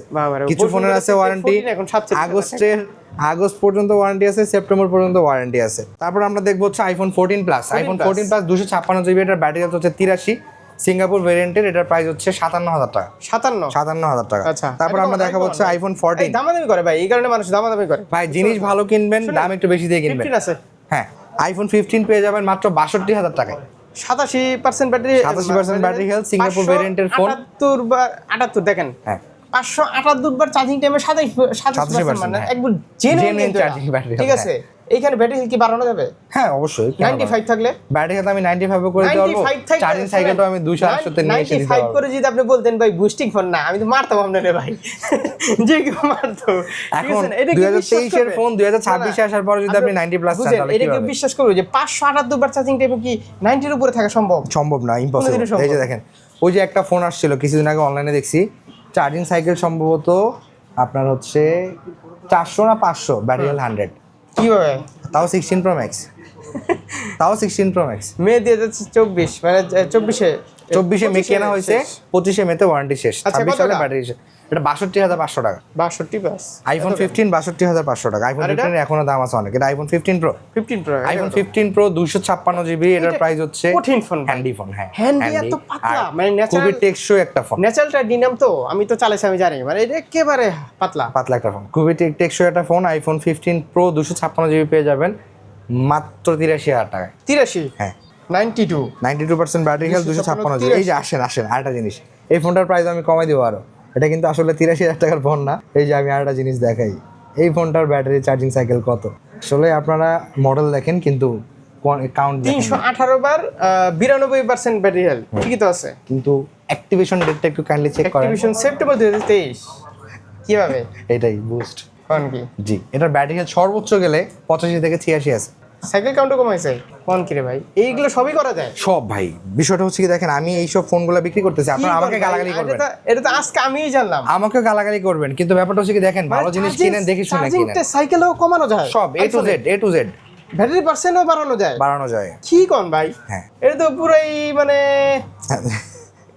A: কিছু ফোনের আছে ওয়ারেন্টি আগস্ট পর্যন্ত ওয়ারেন্টি আছে, সেপ্টেম্বর পর্যন্ত ওয়ারেন্টি আছে। তারপর আমরা দেখবো হচ্ছে iPhone 14 plus. IPhone 14 plus 256 GB, এটার ব্যাটারি হেলথ হচ্ছে 83, সিঙ্গাপুর ভেরিয়েন্টের, এটার প্রাইস হচ্ছে 57,000 টাকা। 57,000 টাকা।
B: আচ্ছা
A: তারপর আমরা দেখাবো হচ্ছে আইফোন 14।
B: দামাদামি করে ভাই, এই কারণে মানুষ দামাদামি করে
A: ভাই, জিনিস ভালো কিনবেন, দাম একটু বেশি দিয়ে কিনবেন।
B: 15 আছে।
A: হ্যাঁ আইফোন 15 পেয়ে যাবেন মাত্র 62,000 টাকায়।
B: 87% ব্যাটারি,
A: 87% ব্যাটারি হেলথ, সিঙ্গাপুর ভেরিয়েন্টের ফোন।
B: 78 বা 78 দেখেন।
A: হ্যাঁ
B: 578 বার চার্জিং টাইমে 27% মানে একদম জেনুইন চার্জিং ব্যাটারি। ঠিক আছে, এইখানে ব্যাটারি হেলথ কি বাড়ানো যাবে?
A: হ্যাঁ অবশ্যই।
B: 95 থাকলে
A: ব্যাটারি হেলথ আমি 95 করে দিতে পারবো, চার্জিং সাইকেলটা আমি 200-800 তে নিয়ে এসে দিতে পারবো।
B: 95 করে যদি আপনি বলতেন ভাই বুস্টিং ফোন না, আমি তো মারতাম আপনারে ভাই, যে কেউ মারতো।
A: এখন 2023 এর ফোন 2026 এ আসার পর যদি আপনি 90 প্লাস চান তাহলে
B: এটা কি বিশ্বাস করবে যে 578 বার চার্জিং টাইমে কি 90 এর উপরে থাকা সম্ভব
A: না, ইম্পসিবল। এই যে দেখেন ওই যে একটা ফোন আসছিল কিছুদিন আগে অনলাইনে দেখছি, চার্জিং সাইকেল সম্ভবত আপনার হচ্ছে 400 না 500, ব্যাটারি হেলথ 100।
B: কিভাবে?
A: তাও 16 প্রো ম্যাক্স,
B: মে 2024 মানে
A: 24 মে কেনা হয়েছে, 25 মেতে ওয়ারেন্টি শেষ, 26 সালে ব্যাটারি শেষ। এটা 62,500 টাকা।
B: 62 প্লাস
A: আইফোন 15 62,500 টাকা। আইফোন 15 এর এখনো দাম আছে অনেক। এটা iPhone 15 pro. IPhone 15 pro 256 GB, এটার প্রাইস হচ্ছে
B: কঠিন ফোন,
A: হ্যান্ডি ফোন। হ্যাঁ
B: হ্যান্ডি এত পাতলা, মানে ন্যাচারাল,
A: খুবই টেকসই একটা ফোন।
B: ন্যাচারালটা ডিনাম তো আমি তো চালাইছি, আমি জানি, মানে এটা একেবারে পাতলা
A: একটা ফোন, খুবই টেকসই একটা ফোন। আইফোন 15 প্রো 256 জিবি পেয়ে যাবেন মাত্র 83,000 টাকায়।
B: 83?
A: হ্যাঁ
B: 92%
A: ব্যাটারি হেলথ, 256 জিবি। এই যে আসেন আরেকটা জিনিস, এই ফোনটার প্রাইস আমি কমাই দেবো আরো। এটা কিন্তু আসলে 83,000 টাকার ফোন না। এই যে আমি আরেকটা জিনিস দেখাই, এই ফোনটার ব্যাটারি চার্জিং সাইকেল কত। আসলে আপনারা মডেল দেখেন কিন্তু কাউন্ট
B: 318 বার 92% ব্যাটারি হেলথ, ঠিকই তো আছে,
A: কিন্তু অ্যাক্টিভেশন ডেটটা একটু কাইন্ডলি চেক করেন।
B: Activation September 2023। কিভাবে?
A: এটাই বুস্ট
B: কোন কি?
A: জি, এটার ব্যাটারি হেলথ সর্বোচ্চ গেলে 85 থেকে 86 আছে।
B: সাইকেল কাউন্টও কমাইছে কোন কি রে ভাই? এইগুলো সবই করা যায়
A: সব ভাই। বিষয়টা হচ্ছে কি দেখেন, আমি এই সব ফোনগুলো বিক্রি করতেছি, আপনারা আমাকে গালাগালি করবেন।
B: এটা তো আজকে আমিই জানলাম।
A: আমাকেও গালাগালি করবেন, কিন্তু ব্যাপারটা হচ্ছে কি দেখেন, ভালো জিনিস কিনেন দেখে শুনে কিনেন।
B: চার্জিংটা সাইকেলও কমানো যায়,
A: সব A to Z।
B: ব্যাটারি পার্সেন্টও বাড়ানো যায়। কি কোন ভাই?
A: হ্যাঁ
B: এটা তো পুরাই মানে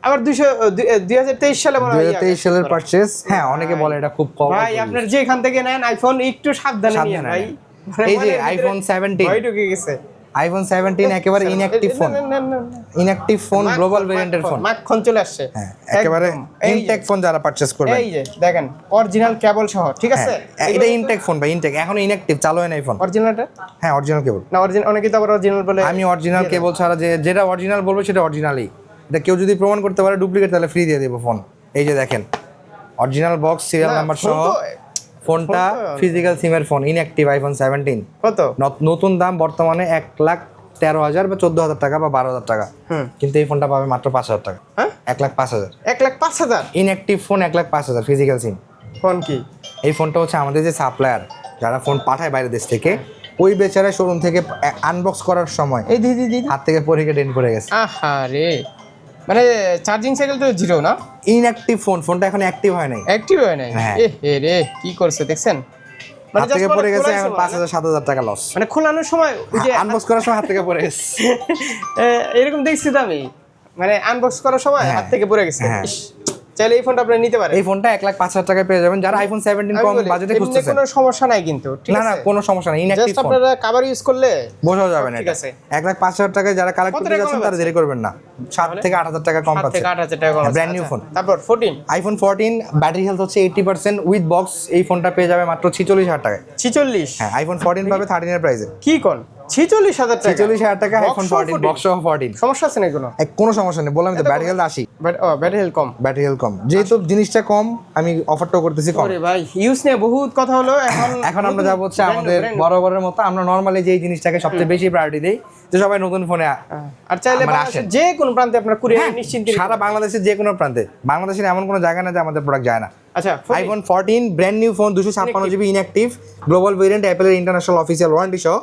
B: আবার 2023 সালে মনে হয়
A: 2023 সালের পারচেজ। হ্যাঁ অনেকে বলে এটা খুব কম।
B: ভাই আপনার যেখান থেকে নেন আইফোন একটু সাবধানে নিন ভাই।
A: এই যে আইফোন 17
B: ভাই ঢুকে গেছে।
A: আইফোন 17 একেবারে inactive phone, inactive phone, global ভেরিয়েন্টের ফোন,
B: মাখন চলে আসছে,
A: হ্যাঁ একেবারে ইনটেক ফোন যারা পারচেজ করবে।
B: এই যে দেখেন অরিজিনাল কেবল সহ, ঠিক আছে?
A: এটা ইনটেক ফোন ভাই, ইনটেক, এখনো ইনঅ্যাক্টিভ, চালু হয় না এই ফোন।
B: অরিজিনালটা
A: হ্যাঁ অরিজিনাল কেবল
B: না, অরিজিনাল অনেকে তো আবার অরিজিনাল বলে।
A: আমি অরিজিনাল কেবল ছাড়া যেটা অরিজিনাল বলবো সেটা অরিজিনালই। এটা কেউ যদি প্রমাণ করতে পারে ডুপ্লিকেট, তাহলে ফ্রি দিয়ে দেবো ফোন। এই যে দেখেন অরিজিনাল বক্স, সিরিয়াল নাম্বার সহ ফোনটা, ফিজিক্যাল সিমের ফোন, ইনঅ্যাক্টিভ আইফোন 17।
B: কত?
A: নতুন দাম বর্তমানে 1,13,000 বা 14,000 টাকা বা 12,000 টাকা, কিন্তু এই ফোনটা পাবে মাত্র 5,000 টাকা।
B: হ্যাঁ
A: 1,05,000
B: 1,05,000
A: ইনঅ্যাক্টিভ ফোন, 1,05,000 ফিজিক্যাল সিম।
B: ফোন কি?
A: এই ফোনটা হচ্ছে আমাদের যে সাপ্লায়ার যারা ফোন পাঠায় বাইরের দেশ থেকে, ওই বেচারা শোরুম থেকে আনবক্স করার সময়
B: এই দিদি
A: হাত থেকে পড়ে গিয়ে ডেন্ট পড়ে গেছে।
B: আহারে, মানে চার্জিং সাইকেল তো জিরো না?
A: ইনঅ্যাক্টিভ ফোনটা এখন অ্যাক্টিভ হয় নাই,
B: অ্যাক্টিভ হয় নাই।
A: হ্যাঁ।
B: এ রে কি করছে দেখছেন? মানে
A: হাত থেকে পড়ে গেছে, এখন 5,000-7,000 টাকা লস।
B: মানে খোলানোর সময় ওই যে
A: আনবক্স করার সময় হাত থেকে পড়ে গেছে।
B: এরকম দেখছি তো আমি, মানে আনবক্স করার সময়
A: হ্যাঁ।
B: হাত থেকে পড়ে গেছে।
A: হ্যাঁ।
B: ইস, চাইলে এই ফোনটা আপনি নিতে পারেন।
A: এই ফোনটা 1,05,000 টাকায় পেয়ে যাবেন যারা আইফোন 17 কম বাজেটে
B: এমনি
A: খুঁজতেছেন।
B: কোনো সমস্যা নাই কিন্তু, ঠিক
A: না
B: আছে?
A: না কোনো সমস্যা নেই, ইনঅ্যাক্টিভ
B: জাস্ট
A: ফোন
B: আপনারা কভার ইউজ করলে
A: বোঝা যাবে না।
B: ঠিক
A: এটা
B: আছে।
A: 1,05,000 টাকায় যারা কালেক্ট
B: কত
A: করতে
B: টাকা
A: যাচ্ছেন
B: কমে
A: তারা দেরি করবেন না, 7 থেকে 8,000 টাকা কম
B: 7
A: পাচ্ছে।
B: থেকে 8,000 টাকা কম আছে।
A: ব্র্যান্ড নিউ
B: আচ্ছা।
A: ফোন।
B: তারপর 14
A: আইফোন 14 ব্যাটারি হেলথ হচ্ছে 80% উইথ বক্স। এই ফোনটা পেয়ে যাবে মাত্র 46,000 টাকায়।
B: 46
A: হ্যাঁ আইফোন 14 পাবে 13 এর প্রাইসে।
B: কি কোন 46,000 টাকা?
A: 46,000 টাকা
B: Box
A: আইফোন
B: সহ
A: 14 বক্স সহ 14।
B: সমস্যা আছে না কোনো?
A: কোনো সমস্যা নেই, বললাম তো ব্যাটারি হেলথ 80,
B: ব্যাটারি হেলথ কম।
A: ব্যাটারি হেলথ কম, যেহেতু জিনিসটা কম আমি অফারটাও করতেছি কম।
B: ওরে ভাই ইউজ নিয়ে বহুত কথা হলো,
A: এখন আমরা যাবো হচ্ছে আমাদের বরাবরের মতো, আমরা নরমালি যেই জিনিসটাকে সবচেয়ে বেশি প্রায়োরিটি দেই, যে সবাই নতুন ফোনে
B: আর চাইলে
A: মানে
B: বাংলাদেশের
A: আসেন।
B: যে কোনো প্রান্তে আপনার কুরিয়ার
A: হ্যাঁ,
B: নিশ্চিন্তে
A: সারা বাংলাদেশের যে কোনো প্রান্তে, বাংলাদেশের এমন কোনো জায়গা না যে আমাদের প্রোডাক্ট যায় না।
B: আচ্ছা
A: iPhone 14 brand new phone, 256 GB inactive global variant, অ্যাপেলের ইন্টারন্যাশনাল অফিসিয়াল ওয়ারেন্টি সহ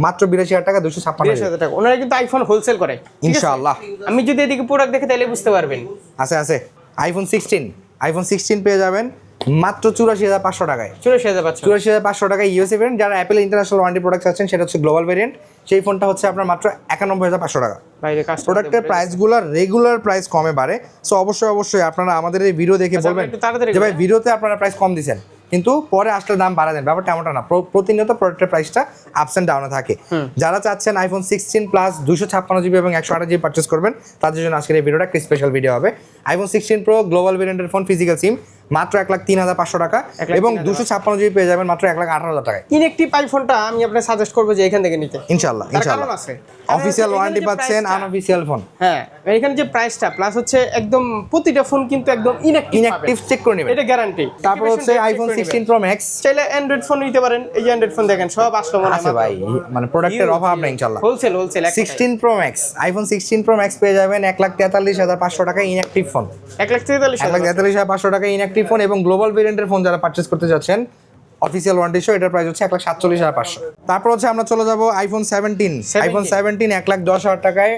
A: মাত্র 82,000 টাকা, 256
B: 30,000 টাকা। ওনারা কিন্তু আইফোন হোলসেল করে, ঠিক আছে?
A: ইনশাআল্লাহ।
B: আমি যদি এদিকে প্রোডাক্ট দেখে তাহলে বুঝতে পারবেন।
A: আছে আইফোন 16 পেয়ে যাবেন মাত্র 84,500 টাকায়। 84,500 টাকায় ইউএসএ ভেরিয়েন্ট। যারা অ্যাপেল ইন্টারন্যাশনাল ওয়ারেন্টি প্রোডাক্ট আছেন সেটা হচ্ছে গ্লোবাল ভেরিয়েন্ট, সেই ফোনটা হচ্ছে আপনার মাত্র 91,500 টাকা।
B: বাইরে কাজ
A: প্রোডাক্টের প্রাইসগুলো রেগুলার প্রাইস কমে বাড়ে, সো অবশ্যই আপনারা আমাদের এই ভিডিও দেখে বলবেন
B: একটু তাড়াতাড়ি
A: যে ভাই ভিডিওতে আপনারা প্রাইস কম দিচ্ছেন কিন্তু পরে আসলে দাম বাড়া দেন, ব্যাপারটা এমনটা না। প্রতিনিয়ত প্রোডাক্টের প্রাইসটা আপস অ্যান্ড ডাউনে থাকে। যারা চাচ্ছেন আইফোন 16 প্লাস 256 জিবি এবং 128 জিবি পারচেস করবেন, তাদের জন্য আজকের এই ভিডিওটা একটা স্পেশাল ভিডিও হবে। আইফোন 16 প্রো গ্লোবাল ভেরিয়েন্টের ফোন, ফিজিক্যাল সিম, মাত্র 1,03,500 টাকা এবং 256 জিবি পেয়ে যাবেন মাত্র 1,18,000 টাকায়।
B: ইনঅ্যাক্টিভ আইফোনটা আমি আপনাকে সাজেস্ট করবো যে এখান থেকে নিতে,
A: ইনশাআল্লাহ।
B: কারণ আছে।
A: অফিসিয়াল ওয়ারেন্টি পাচ্ছেন, আনঅফিসিয়াল ফোন।
B: হ্যাঁ এখানে যে প্রাইসটা প্লাস হচ্ছে একদম প্রতিটা ফোন কিন্তু একদম
A: ইনঅ্যাক্টিভ চেক করে নেবেন,
B: এটা গ্যারান্টি।
A: তারপর হচ্ছে আইফোন 16 প্রো ম্যাক্স।
B: চাইলে অ্যান্ড্রয়েড ফোন নিতে পারেন, এই যে অ্যান্ড্রয়েড ফোন দেখেন সব আসলো মনে
A: আছে ভাই, মানে প্রোডাক্টের অভাব নেই ইনশাআল্লাহ।
B: Wholesale
A: 16 pro max, iPhone 16 pro max পেয়ে যাবেন 1,43,500 টাকা ইনঅ্যাক্টিভ ফোন। 1,43,500 টাকা ইনঅ্যাক্টিভ ফোন এবং গ্লোবাল ভেরিয়েন্টের ফোন যারা পারচেজ করতে যাচ্ছেন অফিসিয়াল ওয়ারেন্টি সহ, এটার প্রাইস হচ্ছে 1,47,500। তারপর হচ্ছে আমরা চলে যাব আইফোন 17। আইফোন 17 1,10,000 টাকায়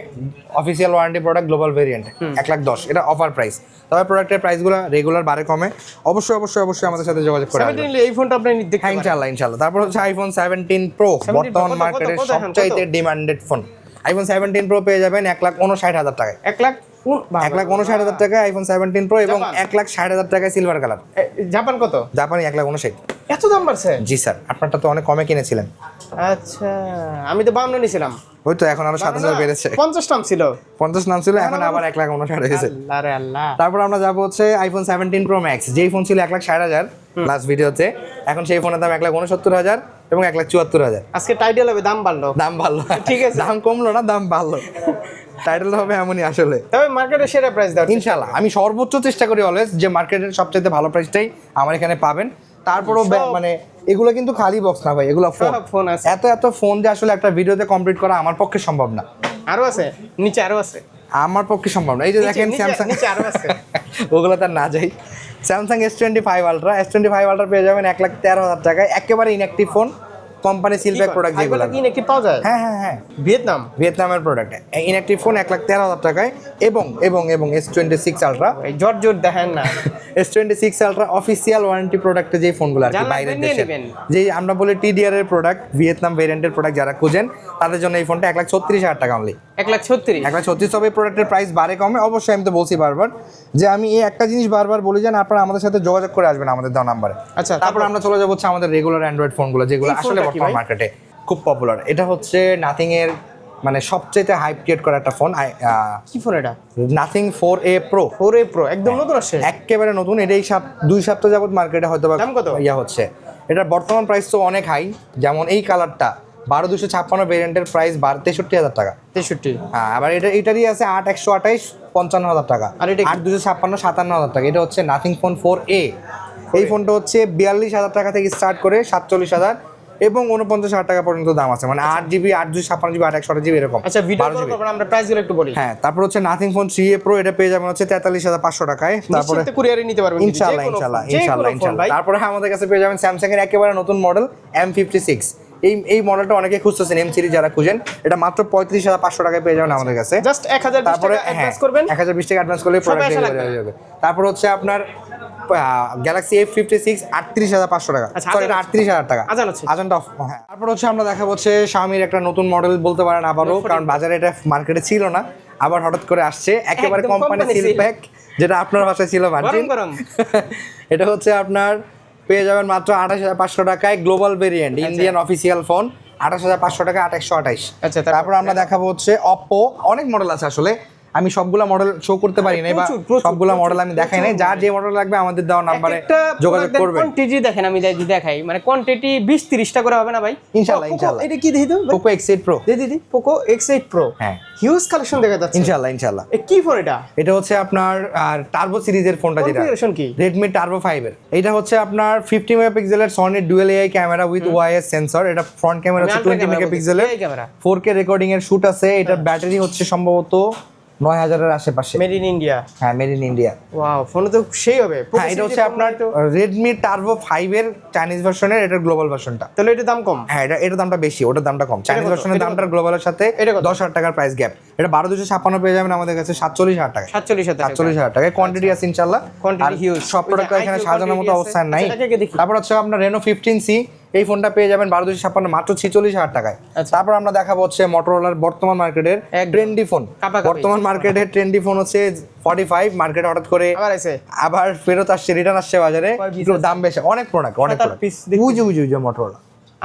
A: official warranty product, global variant 1,10,000, এটা অফার প্রাইস। তবে প্রোডাক্টের প্রাইসগুলো রেগুলার বাড়ে কমে, অবশ্যই আমাদের সাথে যোগাযোগ করে আসবেন।
B: এই ফোনটা আপনি দেখতে
A: হ্যাঁ ইনশাআল্লাহ। তারপর হচ্ছে আইফোন 17 প্রো, বর্তমান মার্কেটের সবচাইতে ডিমান্ডেড ফোন। আইফোন 17 প্রো পেয়ে যাবেন 1,59,000 টাকায়। 1,59,000 টাকা আইফোন 17 প্রো এবং 1,60,000 টাকায় সিলভার কালার।
B: জাপান কত?
A: জাপানি 1,59,000।
B: এত দাম বাড়ছে?
A: জি স্যার, আপনারটা তো অনেক কমে কিনেছিলেন।
B: আচ্ছা আমি তো 52 নিছিলাম।
A: ওই তো এখন আরো 7,000 বেড়েছে।
B: 50 নাম ছিল,
A: 50 নাম ছিল, এখন আবার 1,59,000 হয়েছে।
B: আল্লাহ রে আল্লাহ।
A: তারপর আমরা যাবো হচ্ছে আইফোন 17 প্রো ম্যাক্স, যেই ফোন ছিল 1,60,000 লাস্ট ভিডিওতে, এখন সেই ফোনের দাম 1,69,000 এবং 1,74,000।
B: আজকে টাইটেল হবে দাম বাড়লো, ঠিক আছে,
A: দাম কমলো না, দাম বাড়লো। টাইটেল হবে এমনই আসলে।
B: তবে মার্কেটের সেরা প্রাইস দাও
A: ইনশাআল্লাহ। আমি সর্বোচ্চ চেষ্টা করি অলওয়েজ যে মার্কেটের সবচেয়ে ভালো প্রাইসটাই আমার এখানে পাবেন। তারপরও মানে এগুলো কিন্তু খালি বক্স না ভাই, এগুলো ফোন আছে। এত ফোন যে আসলে একটা ভিডিওতে কমপ্লিট করা আমার পক্ষে সম্ভব না।
B: আরো আছে নিচে, আরো আছে,
A: আমার পক্ষে সম্ভব না। এই যে দেখেন স্যামসাং,
B: নিচে আরো আছে,
A: ওগুলো তার না যাই। Samsung S25 ultra, S25 ultra পেয়ে যাবেন 1,13,000 টাকায়, একেবারে ইনঅ্যাক্টিভ ফোন, কোম্পানি সিলব্যাক প্রোডাক্ট যেগুলো।
B: ইনঅ্যাক্টিভ পাওয়া যায়?
A: হ্যাঁ ভিয়েতনামের প্রোডাক্ট, ইনঅ্যাক্টিভ ফোন 1,13,000 টাকায় এবং S26 আলট্রা।
B: জর্জর দেখেন না,
A: S26 আলট্রা অফিসিয়াল ওয়ারেন্টি প্রোডাক্টে যে ফোনগুলো আর কি বাইরের দেশে, যে আমরা বলি TDR এর প্রোডাক্ট, ভিয়েতনাম ভেরিয়েন্টের প্রোডাক্ট যারা খুঁজেন তাদের জন্য এই ফোনটা 1,36,000 টাকা অনলি। 1,36,000। তবে প্রোডাক্টের প্রাইস বাড়ে কমে, অবশ্যই আমি তো বলছি বারবার যে আমি এই একটা জিনিস বারবার বলি যে আপনারা আমাদের সাথে যোগাযোগ করে আসবেন আমাদের দেওয়া নাম্বারে।
B: আচ্ছা
A: তারপর আমরা চলে যাবো হচ্ছে আমাদের রেগুলার অ্যান্ড্রয়েড ফোনগুলো যেগুলো আসলে বর্তমান মার্কেটে খুব পপুলার। এটা হচ্ছে নাথিং এর মানে সবচেয়ে হাইপ ক্রিয়েট করা একটা ফোন,
B: কি ফোন এটা?
A: Nothing 4A Pro।
B: 4A Pro একদম নতুন আসছে,
A: একেবারে নতুন। এটা এই 2 সপ্তাহ যাবত মার্কেটে হয়তো
B: দাম কত?
A: ইয়া হচ্ছে। এটার বর্তমান প্রাইস তো অনেক হাই, যেমন এই কালারটা 12256 ভেরিয়েন্টের প্রাইস 63000 টাকা।
B: 63।
A: হ্যাঁ, আবার এটারই আছে 8128 55000 টাকা,
B: আর এটা
A: 8256 57000 টাকা। এটা হচ্ছে নাথিং ফোন 4A। এই ফোনটা হচ্ছে 42000 টাকা থেকে স্টার্ট করে 47000 এবং 49000 টাকা পর্যন্ত দাম আছে, মানে 8GB 856GB 828GB এরকম।
B: আচ্ছা, ভিডিও কল করবেন, আমরা প্রাইসগুলো একটু বলি।
A: হ্যাঁ, তারপর হচ্ছে নাথিং ফোন 3A Pro, এটা পেয়ে যাবেন হচ্ছে 43500 টাকায়। তারপরে
B: নিশ্চিত কুরিয়ারে নিতে পারবেন
A: ইনশাআল্লাহ ইনশাআল্লাহ ইনশাআল্লাহ ইনশাআল্লাহ। তারপরে আমাদের কাছে পেয়ে যাবেন স্যামসাং এর একেবারে নতুন মডেল M56। এই মডেলটা অনেকে খুঁজতেছেন, M সিরিজ যারা খুঁজেন, এটা মাত্র 35500 টাকায় পেয়ে যাবেন আমাদের কাছে।
B: জাস্ট 1020
A: তারপরে
B: টাকা অ্যাডভান্স করবেন,
A: 1020 টাকা অ্যাডভান্স করলে প্রোডাক্ট ডেলিভারি হয়ে যাবে। তারপর হচ্ছে আপনার গ্যালাক্সি F56 38500 টাকা, সরি এটা 38000 টাকা। আজানটা অফ। হ্যাঁ, তারপর হচ্ছে আমরা দেখাবো হচ্ছে Xiaomi-র একটা নতুন মডেল বলতে পারেন আবারও, কারণ বাজারে এটা মার্কেটে ছিল না, আবার হঠাৎ করে আসছে একেবারে কোম্পানি সিল প্যাক, যেটা আপনার বাসায় ছিল মার্জিন। এটা হচ্ছে আপনার পেয়ে যাবেন মাত্র 28500 টাকায় global variant, Indian official phone 28500 টাকা 8128।
B: আচ্ছা,
A: তারপর আমরা দেখাবো হচ্ছে Oppo, অনেক মডেল আছে আসলে, আমি সবগুলা মডেল শো করতে পারি নাই বা সবগুলা মডেল আমি দেখাই নাই। যার যে মডেল লাগবে আমাদের দেওয়া নাম্বারে যোগাযোগ করবেন।
B: কোয়ান্টিটি দেখেন, আমি দেখাই, মানে কোয়ান্টিটি 20-30 টা করে হবে না ভাই?
A: ইনশাআল্লাহ ইনশাআল্লাহ।
B: এটা কি দেখি তো,
A: Poco X8 Pro।
B: দিদি Poco X8 Pro,
A: হ্যাঁ,
B: হিউজ কালেকশন দেখা যাচ্ছে।
A: ইনশাআল্লাহ ইনশাআল্লাহ।
B: কি ফোন এটা?
A: এটা হচ্ছে আপনার টার্বো সিরিজের ফোনটা, যেটা
B: কনফিগারেশন কি?
A: Redmi Turbo 5 এর। এটা হচ্ছে আপনার 50 মেগাপিক্সেলের Sony dual AI camera with OIS sensor. এটা ফ্রন্ট ক্যামেরা হচ্ছে 20 মেগাপিক্সেলের, 4K রেকর্ডিং এর শুট আছে। এটার ব্যাটারি হচ্ছে সম্ভবত 9000 এর আশেপাশে।
B: Made in India.
A: হ্যাঁ, made in India.
B: Wow, phone তো সেই হবে।
A: হ্যাঁ, এটা হচ্ছে আপনার Redmi Turbo 5 এর চাইনিজ ভার্সনের, এটার গ্লোবাল ভার্সনটা।
B: তাহলে এটার দাম কম?
A: হ্যাঁ, এটার দামটা বেশি, ওটার দামটা কম। চাইনিজ ভার্সনের দামটার গ্লোবালের সাথে 10000 টাকার প্রাইস গ্যাপ। এটা 12256 পেয়ে যাবেন আমাদের কাছে 47000 টাকা। 47000 টাকা কোয়ান্টিটি আছে ইনশাআল্লাহ।
B: কোয়ান্টিটি হিউজ,
A: সব প্রোডাক্ট এখানে সাজানোর মতো অবস্থান নাই। তারপর হচ্ছে আপনার Reno 15C, এই ফোনটা পেয়ে যাবেন 12256 মাত্র 46000 টাকায়। তারপর আমরা দেখাবো হচ্ছে Motorolaর বর্তমান মার্কেটের ট্রেন্ডি ফোন। বর্তমান মার্কেটের ট্রেন্ডি ফোন হচ্ছে 45, মার্কেটে হঠাৎ করে আবার ফেরত আসছে, রিটার্ন আসছে বাজারে, একটু দাম বেশি। অনেক প্রোডাক্ট উজু Motorola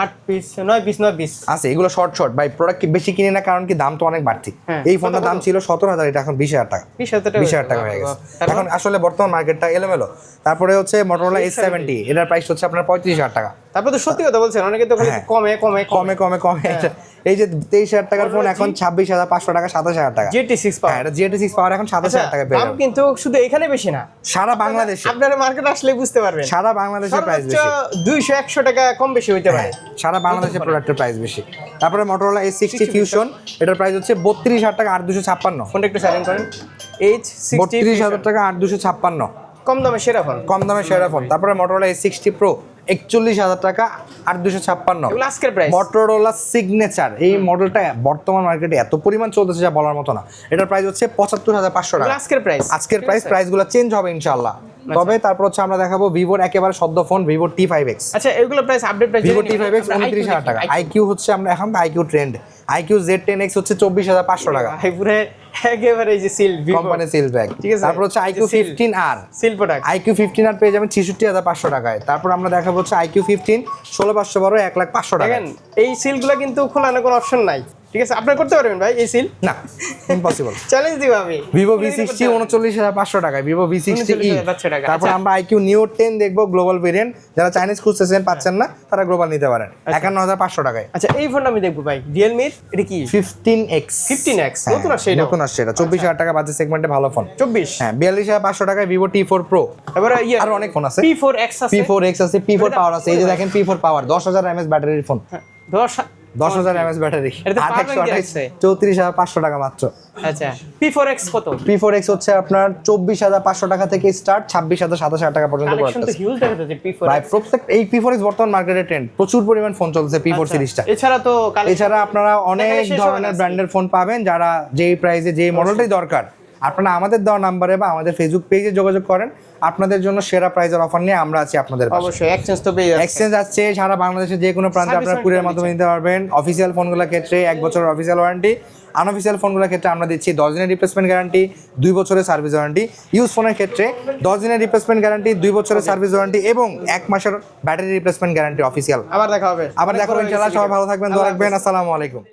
B: 8 পিস 9 পিস
A: আছে। এগুলো শর্ট বাই প্রোডাক্ট বেশি কিনে না, কারণ কি দাম তো অনেক বাড়তি। এই ফোনটার দাম ছিল 17000, এটা এখন 20000 টাকা। 20000 টাকা হয়ে গেছে এখন। আসলে বর্তমান মার্কেটটা এলোমেলো। তারপরে হচ্ছে Motorola S70, এটার প্রাইস হচ্ছে আপনার 35000 টাকা।
B: তারপর তো সত্যি কথা বলছেন, অনেকে তো খালি কমে।
A: এই যে 23000 টাকার ফোন এখন 26500 টাকা, 27000 টাকা।
B: GT6 পাওয়ার,
A: এটা GT6 পাওয়ার এখন 27000 টাকা পেয়ে যাবেন।
B: দাম কিন্তু শুধু এখানে বেশি না, সারা বাংলাদেশে। আপনারা মার্কেটে আসলে বুঝতে পারবেন,
A: সারা বাংলাদেশে প্রাইস বেশি,
B: 200-100 টাকা কম বেশি হইতে পারে।
A: সারা বাংলাদেশে প্রোডাক্টের প্রাইস বেশি। তারপরে Motorola S60 Fusion, এটার প্রাইস হচ্ছে 32000 টাকা 8256।
B: ফোনটা একটু সাইলেন্ট করেন।
A: 32000 টাকা 8256,
B: কম দামে সেরা ফোন।
A: তারপরে Motorola S60 Pro 41000 টাকা 8256।
B: এগুলো আজকের প্রাইস।
A: Motorola Signature, এই মডেলটা বর্তমান মার্কেটে এত পরিমাণ চলতেছে যা বলার মতো না। এটার প্রাইস হচ্ছে 75500 টাকা। আজকের প্রাইসগুলো চেঞ্জ হবে ইনশাআল্লাহ। তবে তারপর হচ্ছে আমরা দেখাবো Vivoর একেবারে সদ্য ফোন Vivo T5X।
B: আচ্ছা, এগুলো price update price.
A: Vivo T5X 29000 টাকা। IQ হচ্ছে আমরা এখন IQ ট্রেন্ড, IQ Z10X হচ্ছে 24500 টাকা।
B: পুরো একেবারে এই যে সিল,
A: কোম্পানি সিল ব্যাগ। তারপর হচ্ছে IQ 15R,
B: seal product.
A: IQ 15R পেয়ে যাবেন 66500 টাকায়। তারপর আমরা দেখাবো হচ্ছে IQ 15 16512 1,05,000 টাকা।
B: দেখেন, এই সিলগুলো কিন্তু খোলানোর কোনো অপশন নাই, ঠিক আছে? আপনি করতে পারবেন ভাই এই সিল?
A: না, ইম্পসিবল।
B: চ্যালেঞ্জ দিব আমি।
A: Vivo V60 39500 টাকায়, Vivo V60e। তারপর আমরা IQ Neo 10 দেখবো, গ্লোবাল ভেরিয়েন্ট। যারা চাইনিজ খুঁজতেছেন পাচ্ছেন না, তারা গ্লোবাল নিতে পারেন 51500 টাকায়।
B: আচ্ছা, এই ফোনটা আমি দেখবো ভাই, Realme এটা কি
A: 15X।
B: নতুন আসছে এটা।
A: 24000 টাকা বাজেট সেগমেন্টে ভালো ফোন।
B: 24,
A: হ্যাঁ 42500 টাকায় Vivo T4 Pro।
B: এবারে
A: আর অনেক ফোন আছে,
B: P4X আছে,
A: P4 পাওয়ার আছে। এই যে দেখেন P4 পাওয়ার 10000 mAh ব্যাটারির ফোন।
B: 10000
A: mAh ব্যাটারি, 38500 টাকা মাত্র।
B: আচ্ছা, P4X কত?
A: P4X হচ্ছে আপনার 24500 টাকা থেকে স্টার্ট, 26000-27000 টাকা পর্যন্ত
B: কালেকশন তো হিউজ দেখা যাচ্ছে P4X।
A: ভাই প্রত্যেক এই P4X বর্তমান মার্কেটে ট্রেন্ড, প্রচুর পরিমাণ ফোন চলছে P4 সিরিজটা। এছাড়া আপনারা অনেক ধরনের ব্র্যান্ডের ফোন পাবেন, যারা যেই প্রাইসে যেই মডেলটাই দরকার আপনারা আমাদের দেওয়া নাম্বারে বা আমাদের ফেসবুক পেজে যোগাযোগ করেন। আপনাদের জন্য সেরা প্রাইজের অফার নিয়ে আমরা আছি আপনাদের পাশে।
B: অবশ্যই এক্সচেঞ্জ তো পেয়ে যাচ্ছে।
A: এক্সচেঞ্জ আছে সারা বাংলাদেশে যে কোনো প্রান্তে আপনারা কুরিয়ার মাধ্যমে নিতে পারবেন। অফিসিয়াল ফোনগুলোর ক্ষেত্রে 1 বছরের অফিসিয়াল ওয়ারেন্টি, আনঅফিসিয়াল ফোনগুলোর ক্ষেত্রে আমরা দিচ্ছি 10 দিনের রিপ্লেসমেন্ট গ্যারান্টি, 2 বছরের সার্ভিস ওয়ারেন্টি। ইউজ ফোনের ক্ষেত্রে 10 দিনের রিপ্লেসমেন্ট গ্যারান্টি, 2 বছরের সার্ভিস ওয়ারেন্টি এবং 1 মাসের ব্যাটারি রিপ্লেসমেন্ট গ্যারান্টি অফিসিয়াল।
B: আবার দেখা হবে
A: ইনশাআল্লাহ। সবাই ভালো থাকবেন, দোয়া রাখবেন। আসসালামু আলাইকুম।